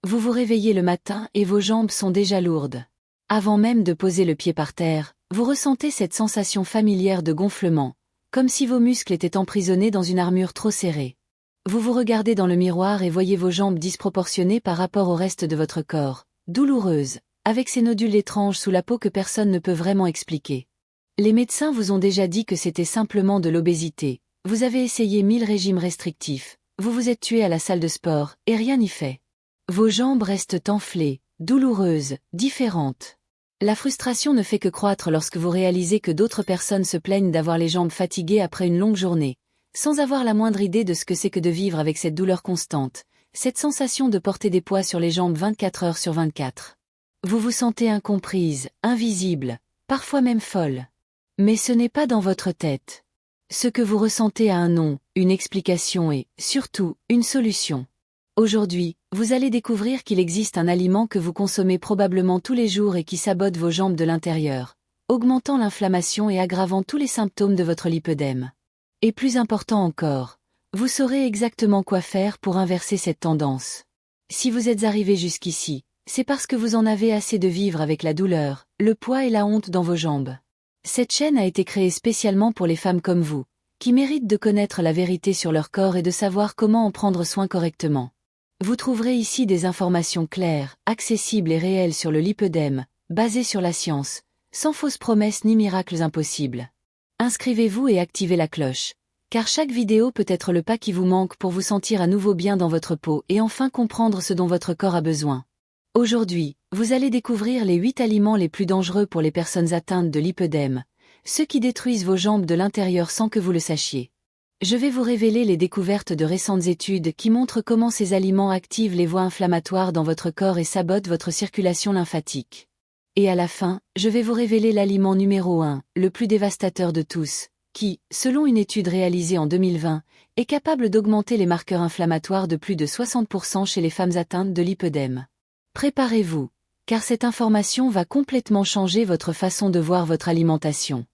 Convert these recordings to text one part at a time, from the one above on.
Vous vous réveillez le matin et vos jambes sont déjà lourdes. Avant même de poser le pied par terre, vous ressentez cette sensation familière de gonflement, comme si vos muscles étaient emprisonnés dans une armure trop serrée. Vous vous regardez dans le miroir et voyez vos jambes disproportionnées par rapport au reste de votre corps, douloureuses, avec ces nodules étranges sous la peau que personne ne peut vraiment expliquer. Les médecins vous ont déjà dit que c'était simplement de l'obésité. Vous avez essayé 1000 régimes restrictifs, vous vous êtes tué à la salle de sport, et rien n'y fait. Vos jambes restent enflées, douloureuses, différentes. La frustration ne fait que croître lorsque vous réalisez que d'autres personnes se plaignent d'avoir les jambes fatiguées après une longue journée, sans avoir la moindre idée de ce que c'est que de vivre avec cette douleur constante, cette sensation de porter des poids sur les jambes 24 heures sur 24. Vous vous sentez incomprise, invisible, parfois même folle. Mais ce n'est pas dans votre tête. Ce que vous ressentez a un nom, une explication et, surtout, une solution. Aujourd'hui, vous allez découvrir qu'il existe un aliment que vous consommez probablement tous les jours et qui sabote vos jambes de l'intérieur, augmentant l'inflammation et aggravant tous les symptômes de votre lipœdème. Et plus important encore, vous saurez exactement quoi faire pour inverser cette tendance. Si vous êtes arrivé jusqu'ici, c'est parce que vous en avez assez de vivre avec la douleur, le poids et la honte dans vos jambes. Cette chaîne a été créée spécialement pour les femmes comme vous, qui méritent de connaître la vérité sur leur corps et de savoir comment en prendre soin correctement. Vous trouverez ici des informations claires, accessibles et réelles sur le lipœdème, basées sur la science, sans fausses promesses ni miracles impossibles. Inscrivez-vous et activez la cloche, car chaque vidéo peut être le pas qui vous manque pour vous sentir à nouveau bien dans votre peau et enfin comprendre ce dont votre corps a besoin. Aujourd'hui, vous allez découvrir les 8 aliments les plus dangereux pour les personnes atteintes de lipœdème, ceux qui détruisent vos jambes de l'intérieur sans que vous le sachiez. Je vais vous révéler les découvertes de récentes études qui montrent comment ces aliments activent les voies inflammatoires dans votre corps et sabotent votre circulation lymphatique. Et à la fin, je vais vous révéler l'aliment numéro 1, le plus dévastateur de tous, qui, selon une étude réalisée en 2020, est capable d'augmenter les marqueurs inflammatoires de plus de 60% chez les femmes atteintes de lipœdème. Préparez-vous, car cette information va complètement changer votre façon de voir votre alimentation.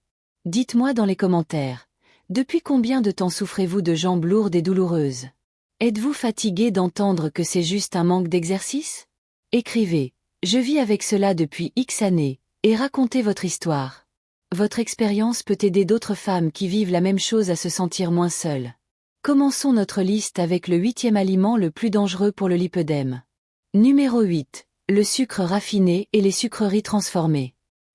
Dites-moi dans les commentaires, depuis combien de temps souffrez-vous de jambes lourdes et douloureuses? Êtes-vous fatigué d'entendre que c'est juste un manque d'exercice? Écrivez, je vis avec cela depuis X années, et racontez votre histoire. Votre expérience peut aider d'autres femmes qui vivent la même chose à se sentir moins seules. Commençons notre liste avec le 8e aliment le plus dangereux pour le lipœdème. Numéro 8. Le sucre raffiné et les sucreries transformées.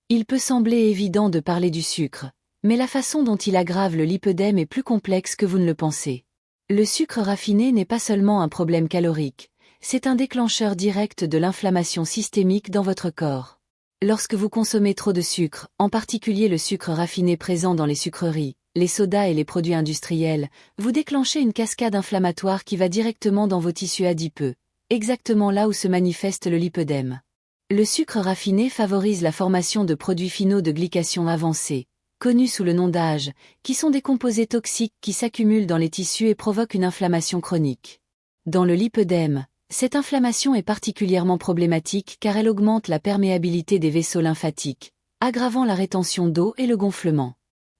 Il peut sembler évident de parler du sucre, mais la façon dont il aggrave le lipœdème est plus complexe que vous ne le pensez. Le sucre raffiné n'est pas seulement un problème calorique, c'est un déclencheur direct de l'inflammation systémique dans votre corps. Lorsque vous consommez trop de sucre, en particulier le sucre raffiné présent dans les sucreries, les sodas et les produits industriels, vous déclenchez une cascade inflammatoire qui va directement dans vos tissus adipeux, exactement là où se manifeste le lipœdème. Le sucre raffiné favorise la formation de produits finaux de glycation avancée, connus sous le nom d'AGE, qui sont des composés toxiques qui s'accumulent dans les tissus et provoquent une inflammation chronique. Dans le lipœdème, cette inflammation est particulièrement problématique car elle augmente la perméabilité des vaisseaux lymphatiques, aggravant la rétention d'eau et le gonflement.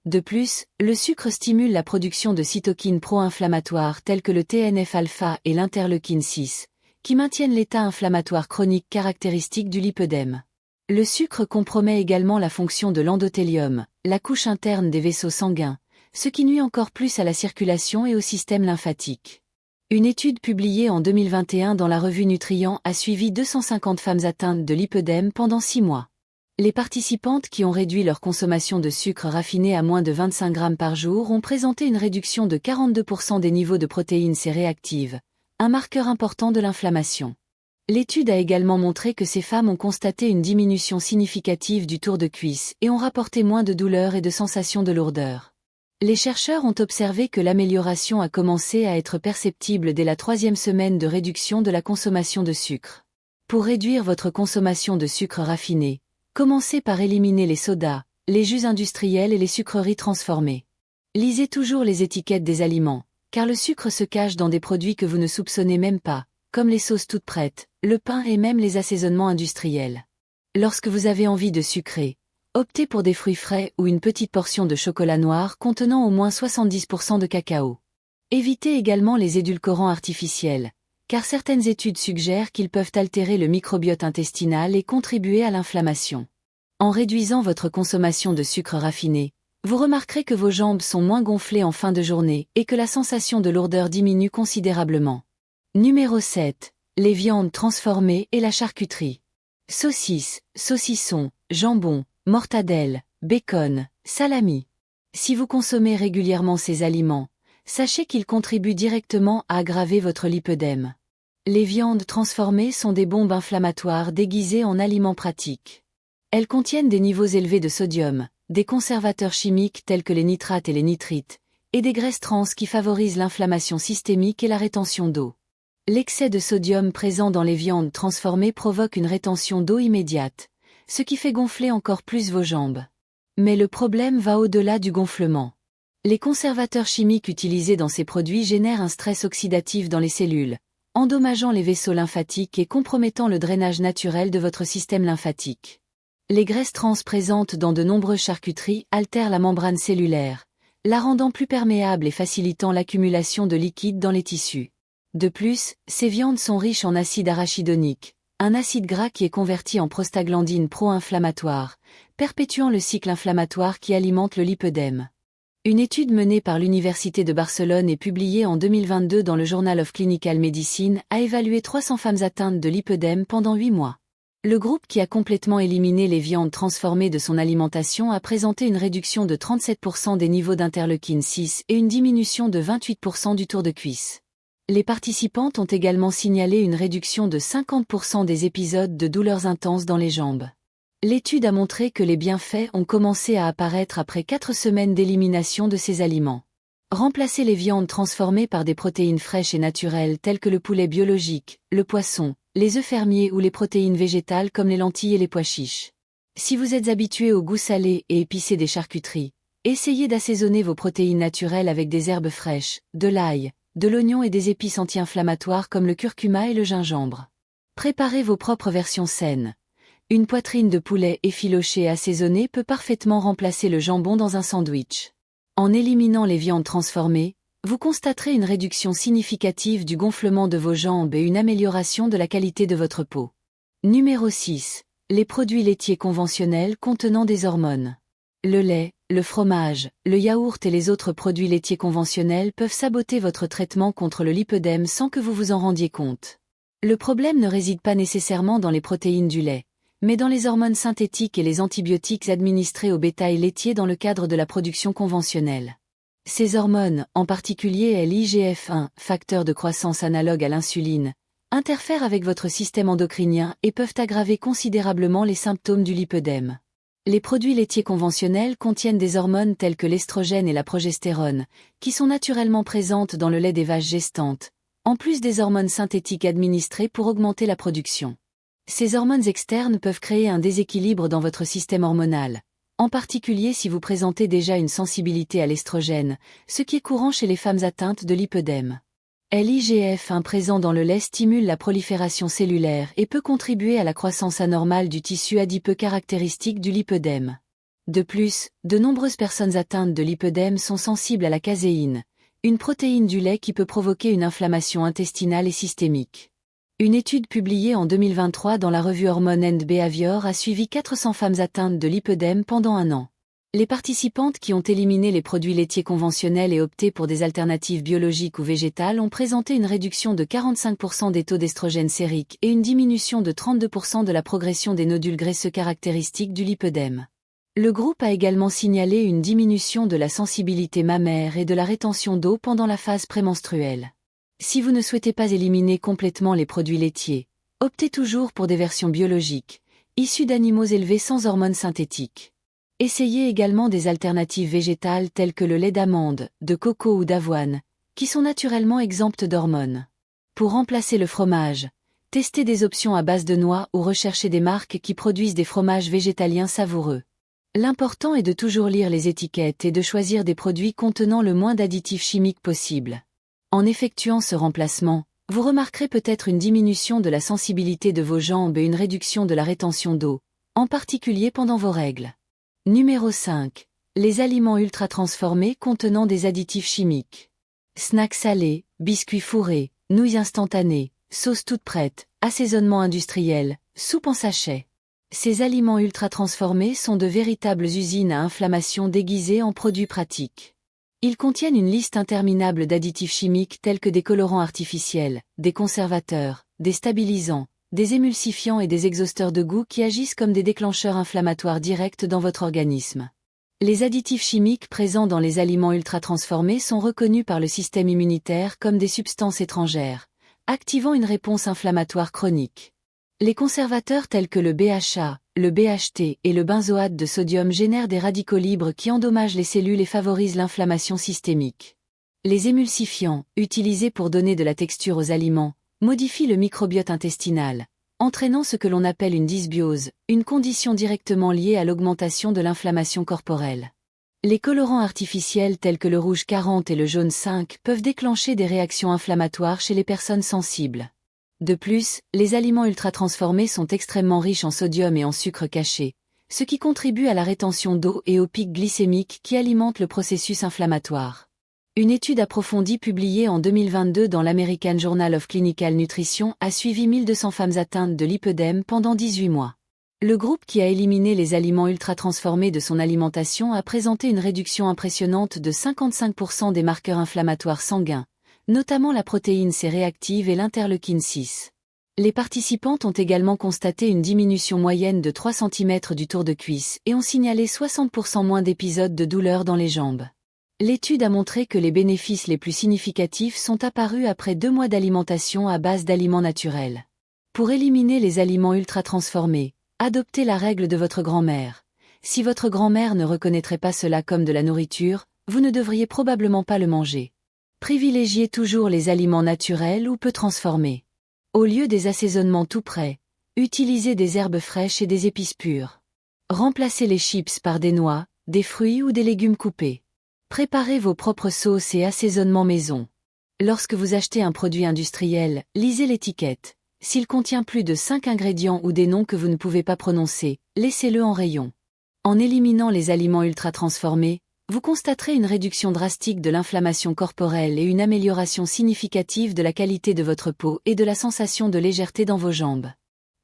De plus, le sucre stimule la production de cytokines pro-inflammatoires telles que le TNF-alpha et l'interleukine 6, qui maintiennent l'état inflammatoire chronique caractéristique du lipœdème. Le sucre compromet également la fonction de l'endothélium, la couche interne des vaisseaux sanguins, ce qui nuit encore plus à la circulation et au système lymphatique. Une étude publiée en 2021 dans la revue Nutrient a suivi 250 femmes atteintes de lipœdème pendant 6 mois. Les participantes qui ont réduit leur consommation de sucre raffiné à moins de 25 grammes par jour ont présenté une réduction de 42% des niveaux de protéines C réactives, un marqueur important de l'inflammation. L'étude a également montré que ces femmes ont constaté une diminution significative du tour de cuisse et ont rapporté moins de douleurs et de sensations de lourdeur. Les chercheurs ont observé que l'amélioration a commencé à être perceptible dès la 3e semaine de réduction de la consommation de sucre. Pour réduire votre consommation de sucre raffiné, commencez par éliminer les sodas, les jus industriels et les sucreries transformées. Lisez toujours les étiquettes des aliments, car le sucre se cache dans des produits que vous ne soupçonnez même pas, comme les sauces toutes prêtes, le pain et même les assaisonnements industriels. Lorsque vous avez envie de sucrer, optez pour des fruits frais ou une petite portion de chocolat noir contenant au moins 70% de cacao. Évitez également les édulcorants artificiels, car certaines études suggèrent qu'ils peuvent altérer le microbiote intestinal et contribuer à l'inflammation. En réduisant votre consommation de sucre raffiné, vous remarquerez que vos jambes sont moins gonflées en fin de journée et que la sensation de lourdeur diminue considérablement. Numéro 7. Les viandes transformées et la charcuterie. Saucisses, saucissons, jambon, mortadelle, bacon, salami. Si vous consommez régulièrement ces aliments, sachez qu'ils contribuent directement à aggraver votre lipœdème. Les viandes transformées sont des bombes inflammatoires déguisées en aliments pratiques. Elles contiennent des niveaux élevés de sodium, des conservateurs chimiques tels que les nitrates et les nitrites, et des graisses trans qui favorisent l'inflammation systémique et la rétention d'eau. L'excès de sodium présent dans les viandes transformées provoque une rétention d'eau immédiate, ce qui fait gonfler encore plus vos jambes. Mais le problème va au-delà du gonflement. Les conservateurs chimiques utilisés dans ces produits génèrent un stress oxydatif dans les cellules, endommageant les vaisseaux lymphatiques et compromettant le drainage naturel de votre système lymphatique. Les graisses trans présentes dans de nombreuses charcuteries altèrent la membrane cellulaire, la rendant plus perméable et facilitant l'accumulation de liquide dans les tissus. De plus, ces viandes sont riches en acide arachidonique, un acide gras qui est converti en prostaglandine pro-inflammatoire, perpétuant le cycle inflammatoire qui alimente le lipœdème. Une étude menée par l'Université de Barcelone et publiée en 2022 dans le Journal of Clinical Medicine a évalué 300 femmes atteintes de lipœdème pendant 8 mois. Le groupe qui a complètement éliminé les viandes transformées de son alimentation a présenté une réduction de 37% des niveaux d'interleukine 6 et une diminution de 28% du tour de cuisse. Les participantes ont également signalé une réduction de 50% des épisodes de douleurs intenses dans les jambes. L'étude a montré que les bienfaits ont commencé à apparaître après 4 semaines d'élimination de ces aliments. Remplacez les viandes transformées par des protéines fraîches et naturelles telles que le poulet biologique, le poisson, les œufs fermiers ou les protéines végétales comme les lentilles et les pois chiches. Si vous êtes habitué au goût salé et épicé des charcuteries, essayez d'assaisonner vos protéines naturelles avec des herbes fraîches, de l'ail, de l'oignon et des épices anti-inflammatoires comme le curcuma et le gingembre. Préparez vos propres versions saines. Une poitrine de poulet effilochée et assaisonnée peut parfaitement remplacer le jambon dans un sandwich. En éliminant les viandes transformées, vous constaterez une réduction significative du gonflement de vos jambes et une amélioration de la qualité de votre peau. Numéro 6. Les produits laitiers conventionnels contenant des hormones. Le lait, le fromage, le yaourt et les autres produits laitiers conventionnels peuvent saboter votre traitement contre le lipœdème sans que vous vous en rendiez compte. Le problème ne réside pas nécessairement dans les protéines du lait, mais dans les hormones synthétiques et les antibiotiques administrés au bétail laitier dans le cadre de la production conventionnelle. Ces hormones, en particulier l'IGF-1, facteur de croissance analogue à l'insuline, interfèrent avec votre système endocrinien et peuvent aggraver considérablement les symptômes du lipœdème. Les produits laitiers conventionnels contiennent des hormones telles que l'estrogène et la progestérone, qui sont naturellement présentes dans le lait des vaches gestantes, en plus des hormones synthétiques administrées pour augmenter la production. Ces hormones externes peuvent créer un déséquilibre dans votre système hormonal, en particulier si vous présentez déjà une sensibilité à l'estrogène, ce qui est courant chez les femmes atteintes de lipœdème. L'IGF-1 présent dans le lait stimule la prolifération cellulaire et peut contribuer à la croissance anormale du tissu adipeux caractéristique du lipœdème. De plus, de nombreuses personnes atteintes de lipœdème sont sensibles à la caséine, une protéine du lait qui peut provoquer une inflammation intestinale et systémique. Une étude publiée en 2023 dans la revue Hormone and Behavior a suivi 400 femmes atteintes de lipœdème pendant 1 an. Les participantes qui ont éliminé les produits laitiers conventionnels et opté pour des alternatives biologiques ou végétales ont présenté une réduction de 45% des taux d'estrogène sérique et une diminution de 32% de la progression des nodules graisseux caractéristiques du lipœdème. Le groupe a également signalé une diminution de la sensibilité mammaire et de la rétention d'eau pendant la phase prémenstruelle. Si vous ne souhaitez pas éliminer complètement les produits laitiers, optez toujours pour des versions biologiques, issues d'animaux élevés sans hormones synthétiques. Essayez également des alternatives végétales telles que le lait d'amande, de coco ou d'avoine, qui sont naturellement exemptes d'hormones. Pour remplacer le fromage, testez des options à base de noix ou recherchez des marques qui produisent des fromages végétaliens savoureux. L'important est de toujours lire les étiquettes et de choisir des produits contenant le moins d'additifs chimiques possible. En effectuant ce remplacement, vous remarquerez peut-être une diminution de la sensibilité de vos jambes et une réduction de la rétention d'eau, en particulier pendant vos règles. Numéro 5. Les aliments ultra-transformés contenant des additifs chimiques. Snacks salés, biscuits fourrés, nouilles instantanées, sauces toutes prêtes, assaisonnement industriel, soupe en sachet. Ces aliments ultra-transformés sont de véritables usines à inflammation déguisées en produits pratiques. Ils contiennent une liste interminable d'additifs chimiques tels que des colorants artificiels, des conservateurs, des stabilisants, des émulsifiants et des exhausteurs de goût qui agissent comme des déclencheurs inflammatoires directs dans votre organisme. Les additifs chimiques présents dans les aliments ultra-transformés sont reconnus par le système immunitaire comme des substances étrangères, activant une réponse inflammatoire chronique. Les conservateurs tels que le BHA, le BHT et le benzoate de sodium génèrent des radicaux libres qui endommagent les cellules et favorisent l'inflammation systémique. Les émulsifiants, utilisés pour donner de la texture aux aliments, modifient le microbiote intestinal, entraînant ce que l'on appelle une dysbiose, une condition directement liée à l'augmentation de l'inflammation corporelle. Les colorants artificiels tels que le rouge 40 et le jaune 5 peuvent déclencher des réactions inflammatoires chez les personnes sensibles. De plus, les aliments ultra-transformés sont extrêmement riches en sodium et en sucre caché, ce qui contribue à la rétention d'eau et aux pics glycémiques qui alimentent le processus inflammatoire. Une étude approfondie publiée en 2022 dans l'American Journal of Clinical Nutrition a suivi 1200 femmes atteintes de lipœdème pendant 18 mois. Le groupe qui a éliminé les aliments ultra-transformés de son alimentation a présenté une réduction impressionnante de 55% des marqueurs inflammatoires sanguins, notamment la protéine C réactive et l'interleukine 6. Les participantes ont également constaté une diminution moyenne de 3 cm du tour de cuisse et ont signalé 60% moins d'épisodes de douleur dans les jambes. L'étude a montré que les bénéfices les plus significatifs sont apparus après 2 mois d'alimentation à base d'aliments naturels. Pour éliminer les aliments ultra-transformés, adoptez la règle de votre grand-mère. Si votre grand-mère ne reconnaîtrait pas cela comme de la nourriture, vous ne devriez probablement pas le manger. Privilégiez toujours les aliments naturels ou peu transformés. Au lieu des assaisonnements tout prêts, utilisez des herbes fraîches et des épices pures. Remplacez les chips par des noix, des fruits ou des légumes coupés. Préparez vos propres sauces et assaisonnements maison. Lorsque vous achetez un produit industriel, lisez l'étiquette. S'il contient plus de 5 ingrédients ou des noms que vous ne pouvez pas prononcer, laissez-le en rayon. En éliminant les aliments ultra-transformés, vous constaterez une réduction drastique de l'inflammation corporelle et une amélioration significative de la qualité de votre peau et de la sensation de légèreté dans vos jambes.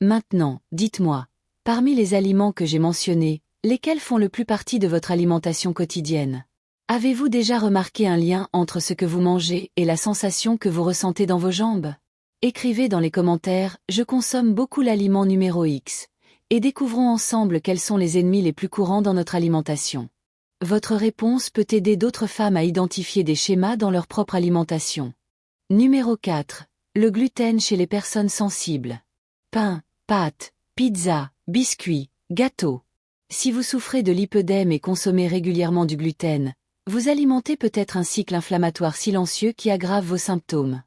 Maintenant, dites-moi, parmi les aliments que j'ai mentionnés, lesquels font le plus partie de votre alimentation quotidienne? Avez-vous déjà remarqué un lien entre ce que vous mangez et la sensation que vous ressentez dans vos jambes? Écrivez dans les commentaires « Je consomme beaucoup l'aliment numéro X » et découvrons ensemble quels sont les ennemis les plus courants dans notre alimentation. Votre réponse peut aider d'autres femmes à identifier des schémas dans leur propre alimentation. Numéro 4. Le gluten chez les personnes sensibles. Pain, pâtes, pizza, biscuits, gâteaux. Si vous souffrez de lipœdème et consommez régulièrement du gluten, vous alimentez peut-être un cycle inflammatoire silencieux qui aggrave vos symptômes.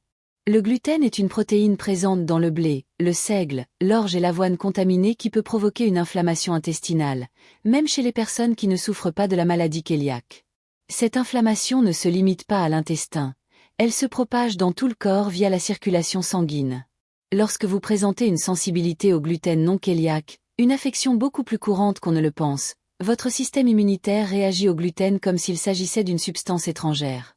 Le gluten est une protéine présente dans le blé, le seigle, l'orge et l'avoine contaminée qui peut provoquer une inflammation intestinale, même chez les personnes qui ne souffrent pas de la maladie cœliaque. Cette inflammation ne se limite pas à l'intestin, elle se propage dans tout le corps via la circulation sanguine. Lorsque vous présentez une sensibilité au gluten non cœliaque, une affection beaucoup plus courante qu'on ne le pense, votre système immunitaire réagit au gluten comme s'il s'agissait d'une substance étrangère.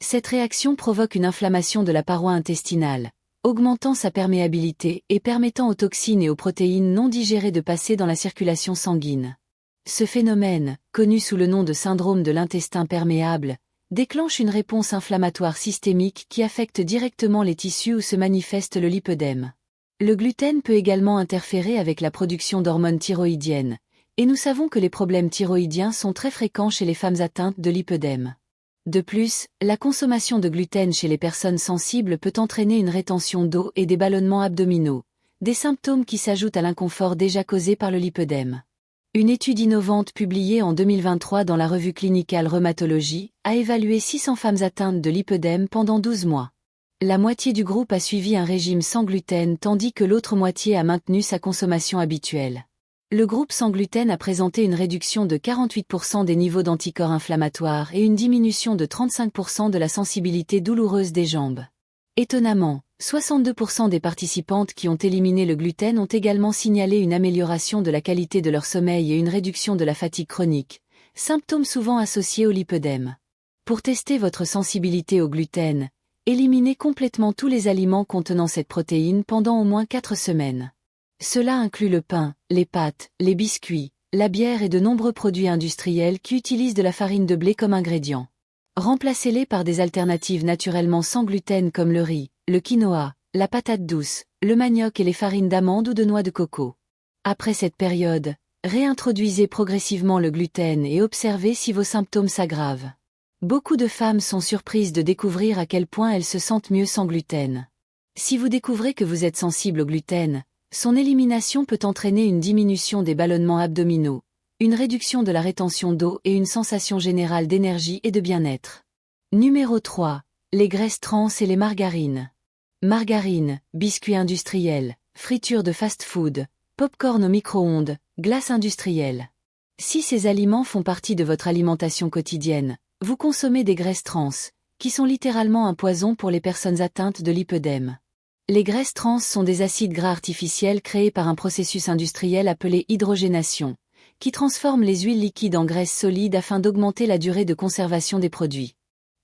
Cette réaction provoque une inflammation de la paroi intestinale, augmentant sa perméabilité et permettant aux toxines et aux protéines non digérées de passer dans la circulation sanguine. Ce phénomène, connu sous le nom de syndrome de l'intestin perméable, déclenche une réponse inflammatoire systémique qui affecte directement les tissus où se manifeste le lipœdème. Le gluten peut également interférer avec la production d'hormones thyroïdiennes, et nous savons que les problèmes thyroïdiens sont très fréquents chez les femmes atteintes de lipœdème. De plus, la consommation de gluten chez les personnes sensibles peut entraîner une rétention d'eau et des ballonnements abdominaux, des symptômes qui s'ajoutent à l'inconfort déjà causé par le lipœdème. Une étude innovante publiée en 2023 dans la revue Clinical Rheumatology a évalué 600 femmes atteintes de lipœdème pendant 12 mois. La moitié du groupe a suivi un régime sans gluten tandis que l'autre moitié a maintenu sa consommation habituelle. Le groupe sans gluten a présenté une réduction de 48% des niveaux d'anticorps inflammatoires et une diminution de 35% de la sensibilité douloureuse des jambes. Étonnamment, 62% des participantes qui ont éliminé le gluten ont également signalé une amélioration de la qualité de leur sommeil et une réduction de la fatigue chronique, symptômes souvent associés au lipœdème. Pour tester votre sensibilité au gluten, Éliminez complètement tous les aliments contenant cette protéine pendant au moins 4 semaines. Cela inclut le pain, les pâtes, les biscuits, la bière et de nombreux produits industriels qui utilisent de la farine de blé comme ingrédient. Remplacez-les par des alternatives naturellement sans gluten comme le riz, le quinoa, la patate douce, le manioc et les farines d'amande ou de noix de coco. Après cette période, réintroduisez progressivement le gluten et observez si vos symptômes s'aggravent. Beaucoup de femmes sont surprises de découvrir à quel point elles se sentent mieux sans gluten. Si vous découvrez que vous êtes sensible au gluten, son élimination peut entraîner une diminution des ballonnements abdominaux, une réduction de la rétention d'eau et une sensation générale d'énergie et de bien-être. Numéro 3. Les graisses trans et les margarines. Margarine, biscuits industriels, friture de fast-food, pop-corn au micro-ondes, glace industrielle. Si ces aliments font partie de votre alimentation quotidienne, vous consommez des graisses trans, qui sont littéralement un poison pour les personnes atteintes de lipœdème. Les graisses trans sont des acides gras artificiels créés par un processus industriel appelé hydrogénation, qui transforme les huiles liquides en graisses solides afin d'augmenter la durée de conservation des produits.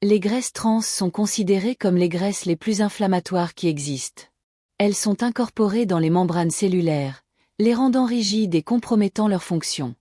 Les graisses trans sont considérées comme les graisses les plus inflammatoires qui existent. Elles sont incorporées dans les membranes cellulaires, les rendant rigides et compromettant leur fonction.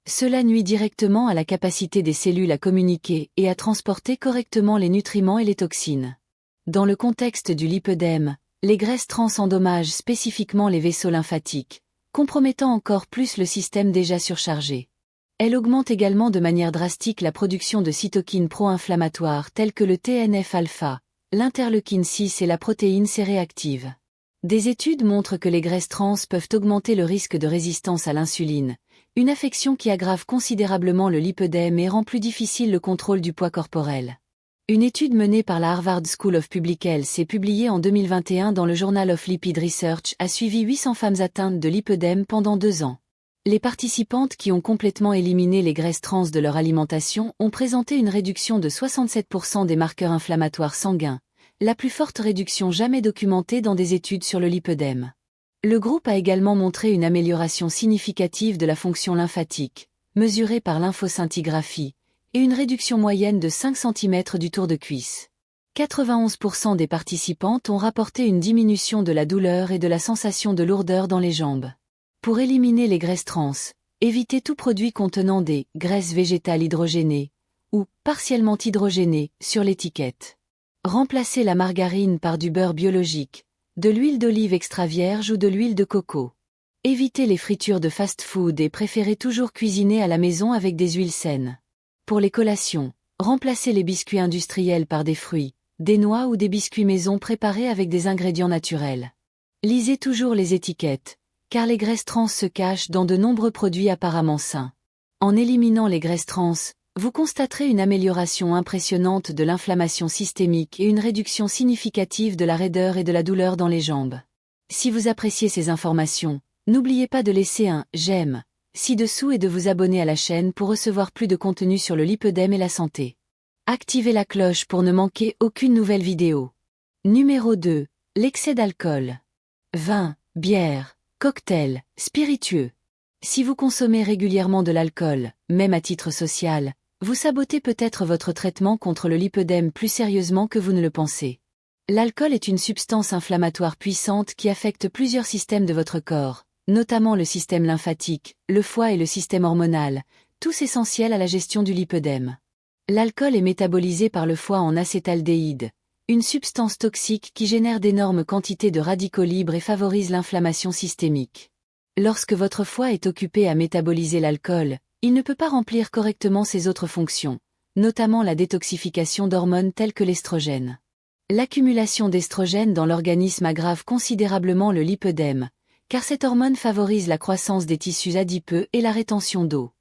Cela nuit directement à la capacité des cellules à communiquer et à transporter correctement les nutriments et les toxines. Dans le contexte du lipœdème, les graisses trans endommagent spécifiquement les vaisseaux lymphatiques, compromettant encore plus le système déjà surchargé. Elles augmentent également de manière drastique la production de cytokines pro-inflammatoires telles que le TNF-alpha, l'interleukine 6 et la protéine C-réactive. Des études montrent que les graisses trans peuvent augmenter le risque de résistance à l'insuline, une affection qui aggrave considérablement le lipœdème et rend plus difficile le contrôle du poids corporel. Une étude menée par la Harvard School of Public Health et publiée en 2021 dans le Journal of Lipid Research a suivi 800 femmes atteintes de lipœdème pendant 2 ans. Les participantes qui ont complètement éliminé les graisses trans de leur alimentation ont présenté une réduction de 67% des marqueurs inflammatoires sanguins, la plus forte réduction jamais documentée dans des études sur le lipœdème. Le groupe a également montré une amélioration significative de la fonction lymphatique, mesurée par lymphoscintigraphie, et une réduction moyenne de 5 cm du tour de cuisse. 91% des participantes ont rapporté une diminution de la douleur et de la sensation de lourdeur dans les jambes. Pour éliminer les graisses trans, évitez tout produit contenant des graisses végétales hydrogénées ou partiellement hydrogénées sur l'étiquette. Remplacez la margarine par du beurre biologique, de l'huile d'olive extra vierge ou de l'huile de coco. Évitez les fritures de fast-food et préférez toujours cuisiner à la maison avec des huiles saines. Pour les collations, remplacez les biscuits industriels par des fruits, des noix ou des biscuits maison préparés avec des ingrédients naturels. Lisez toujours les étiquettes, car les graisses trans se cachent dans de nombreux produits apparemment sains. En éliminant les graisses trans, vous constaterez une amélioration impressionnante de l'inflammation systémique et une réduction significative de la raideur et de la douleur dans les jambes. Si vous appréciez ces informations, n'oubliez pas de laisser un « j'aime » ci-dessous et de vous abonner à la chaîne pour recevoir plus de contenu sur le lipœdème et la santé. Activez la cloche pour ne manquer aucune nouvelle vidéo. Numéro 2. L'excès d'alcool. Vin, bière, cocktail, spiritueux. Si vous consommez régulièrement de l'alcool, même à titre social, vous sabotez peut-être votre traitement contre le lipœdème plus sérieusement que vous ne le pensez. L'alcool est une substance inflammatoire puissante qui affecte plusieurs systèmes de votre corps, notamment le système lymphatique, le foie et le système hormonal, tous essentiels à la gestion du lipœdème. L'alcool est métabolisé par le foie en acétaldéhyde, une substance toxique qui génère d'énormes quantités de radicaux libres et favorise l'inflammation systémique. Lorsque votre foie est occupé à métaboliser l'alcool, il ne peut pas remplir correctement ses autres fonctions, notamment la détoxification d'hormones telles que l'estrogène. L'accumulation d'estrogène dans l'organisme aggrave considérablement le lipœdème, car cette hormone favorise la croissance des tissus adipeux et la rétention d'eau.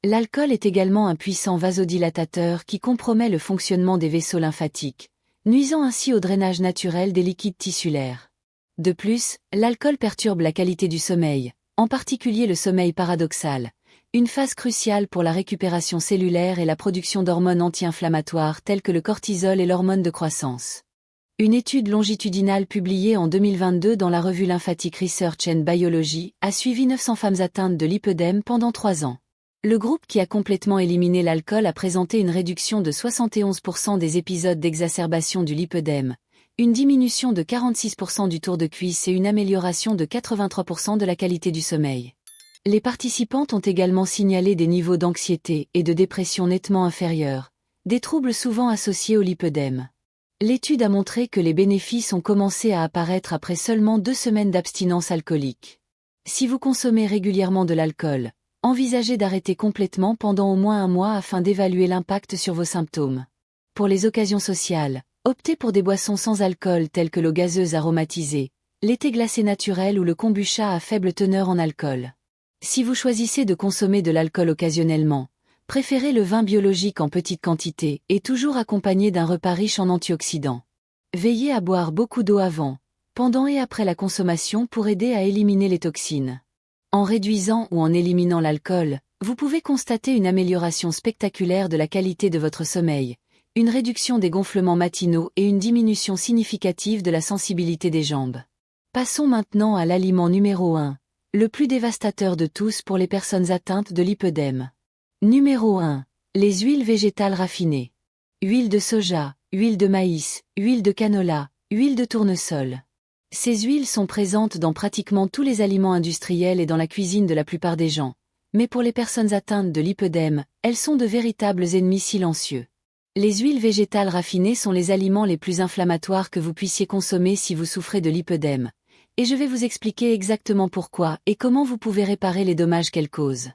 L'alcool est également un puissant vasodilatateur qui compromet le fonctionnement des vaisseaux lymphatiques, nuisant ainsi au drainage naturel des liquides tissulaires. De plus, l'alcool perturbe la qualité du sommeil, en particulier le sommeil paradoxal, une phase cruciale pour la récupération cellulaire et la production d'hormones anti-inflammatoires telles que le cortisol et l'hormone de croissance. Une étude longitudinale publiée en 2022 dans la revue Lymphatic Research and Biology a suivi 900 femmes atteintes de lipœdème pendant 3 ans. Le groupe qui a complètement éliminé l'alcool a présenté une réduction de 71% des épisodes d'exacerbation du lipœdème, une diminution de 46% du tour de cuisse et une amélioration de 83% de la qualité du sommeil. Les participantes ont également signalé des niveaux d'anxiété et de dépression nettement inférieurs, des troubles souvent associés au lipœdème. L'étude a montré que les bénéfices ont commencé à apparaître après seulement 2 semaines d'abstinence alcoolique. Si vous consommez régulièrement de l'alcool, envisagez d'arrêter complètement pendant au moins un mois afin d'évaluer l'impact sur vos symptômes. Pour les occasions sociales, optez pour des boissons sans alcool telles que l'eau gazeuse aromatisée, l'été glacé naturel ou le kombucha à faible teneur en alcool. Si vous choisissez de consommer de l'alcool occasionnellement, préférez le vin biologique en petite quantité et toujours accompagné d'un repas riche en antioxydants. Veillez à boire beaucoup d'eau avant, pendant et après la consommation pour aider à éliminer les toxines. En réduisant ou en éliminant l'alcool, vous pouvez constater une amélioration spectaculaire de la qualité de votre sommeil, une réduction des gonflements matinaux et une diminution significative de la sensibilité des jambes. Passons maintenant à l'aliment numéro 1, le plus dévastateur de tous pour les personnes atteintes de lipœdème. Numéro 1. Les huiles végétales raffinées. Huile de soja, huile de maïs, huile de canola, huile de tournesol. Ces huiles sont présentes dans pratiquement tous les aliments industriels et dans la cuisine de la plupart des gens. Mais pour les personnes atteintes de lipœdème, elles sont de véritables ennemis silencieux. Les huiles végétales raffinées sont les aliments les plus inflammatoires que vous puissiez consommer si vous souffrez de lipœdème. Et je vais vous expliquer exactement pourquoi et comment vous pouvez réparer les dommages qu'elles causent.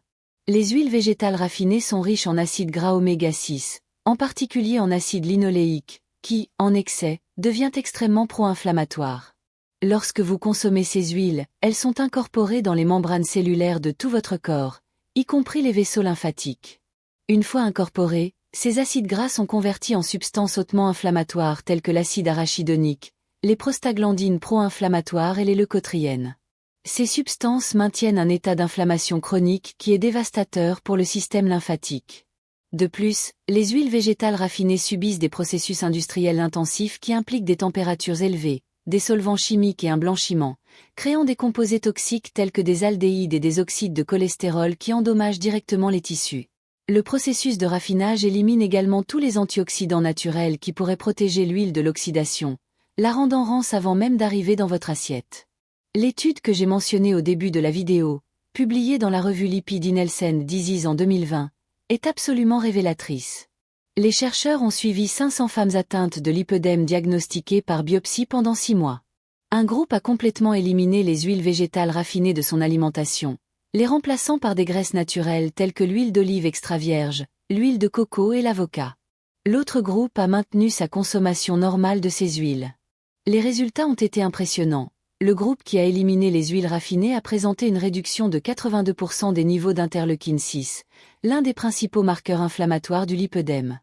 Les huiles végétales raffinées sont riches en acides gras oméga 6, en particulier en acide linoléique, qui, en excès, devient extrêmement pro-inflammatoire. Lorsque vous consommez ces huiles, elles sont incorporées dans les membranes cellulaires de tout votre corps, y compris les vaisseaux lymphatiques. Une fois incorporés, ces acides gras sont convertis en substances hautement inflammatoires telles que l'acide arachidonique, les prostaglandines pro-inflammatoires et les leucotriènes. Ces substances maintiennent un état d'inflammation chronique qui est dévastateur pour le système lymphatique. De plus, les huiles végétales raffinées subissent des processus industriels intensifs qui impliquent des températures élevées, des solvants chimiques et un blanchiment, créant des composés toxiques tels que des aldéhydes et des oxydes de cholestérol qui endommagent directement les tissus. Le processus de raffinage élimine également tous les antioxydants naturels qui pourraient protéger l'huile de l'oxydation, la rendant rance avant même d'arriver dans votre assiette. L'étude que j'ai mentionnée au début de la vidéo, publiée dans la revue Lipid Nielsen Disease en 2020, est absolument révélatrice. Les chercheurs ont suivi 500 femmes atteintes de lipœdème diagnostiquées par biopsie pendant 6 mois. Un groupe a complètement éliminé les huiles végétales raffinées de son alimentation, les remplaçant par des graisses naturelles telles que l'huile d'olive extra vierge, l'huile de coco et l'avocat. L'autre groupe a maintenu sa consommation normale de ces huiles. Les résultats ont été impressionnants. Le groupe qui a éliminé les huiles raffinées a présenté une réduction de 82% des niveaux d'interleukine 6, l'un des principaux marqueurs inflammatoires du lipœdème.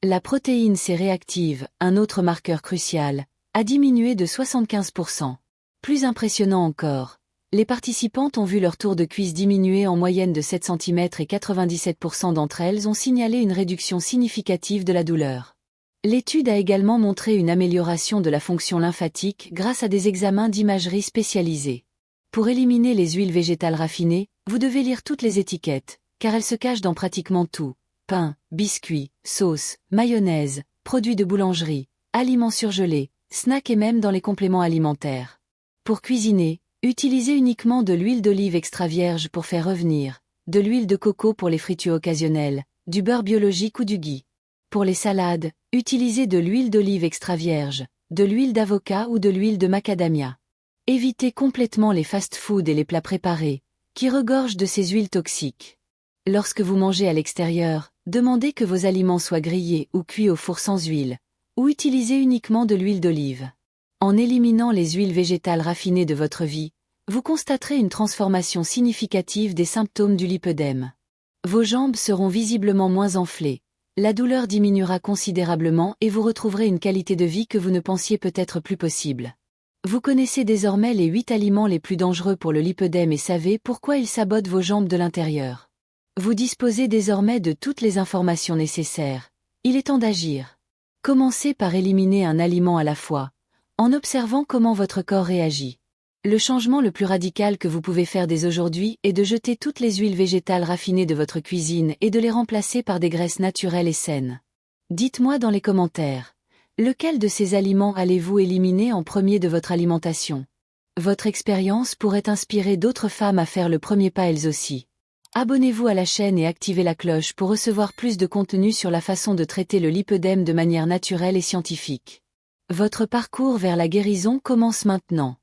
La protéine C-réactive, un autre marqueur crucial, a diminué de 75%. Plus impressionnant encore, les participantes ont vu leur tour de cuisse diminuer en moyenne de 7 cm et 97% d'entre elles ont signalé une réduction significative de la douleur. L'étude a également montré une amélioration de la fonction lymphatique grâce à des examens d'imagerie spécialisés. Pour éliminer les huiles végétales raffinées, vous devez lire toutes les étiquettes, car elles se cachent dans pratiquement tout: pain, biscuits, sauces, mayonnaise, produits de boulangerie, aliments surgelés, snacks et même dans les compléments alimentaires. Pour cuisiner, utilisez uniquement de l'huile d'olive extra vierge pour faire revenir, de l'huile de coco pour les fritures occasionnelles, du beurre biologique ou du ghee. Pour les salades, utilisez de l'huile d'olive extra vierge, de l'huile d'avocat ou de l'huile de macadamia. Évitez complètement les fast-foods et les plats préparés, qui regorgent de ces huiles toxiques. Lorsque vous mangez à l'extérieur, demandez que vos aliments soient grillés ou cuits au four sans huile, ou utilisez uniquement de l'huile d'olive. En éliminant les huiles végétales raffinées de votre vie, vous constaterez une transformation significative des symptômes du lipœdème. Vos jambes seront visiblement moins enflées. La douleur diminuera considérablement et vous retrouverez une qualité de vie que vous ne pensiez peut-être plus possible. Vous connaissez désormais les 8 aliments les plus dangereux pour le lipœdème et savez pourquoi ils sabotent vos jambes de l'intérieur. Vous disposez désormais de toutes les informations nécessaires. Il est temps d'agir. Commencez par éliminer un aliment à la fois, en observant comment votre corps réagit. Le changement le plus radical que vous pouvez faire dès aujourd'hui est de jeter toutes les huiles végétales raffinées de votre cuisine et de les remplacer par des graisses naturelles et saines. Dites-moi dans les commentaires, Lequel de ces aliments allez-vous éliminer en premier de votre alimentation? Votre expérience pourrait inspirer d'autres femmes à faire le premier pas elles aussi. Abonnez-vous à la chaîne et activez la cloche pour recevoir plus de contenu sur la façon de traiter le lipœdème de manière naturelle et scientifique. Votre parcours vers la guérison commence maintenant.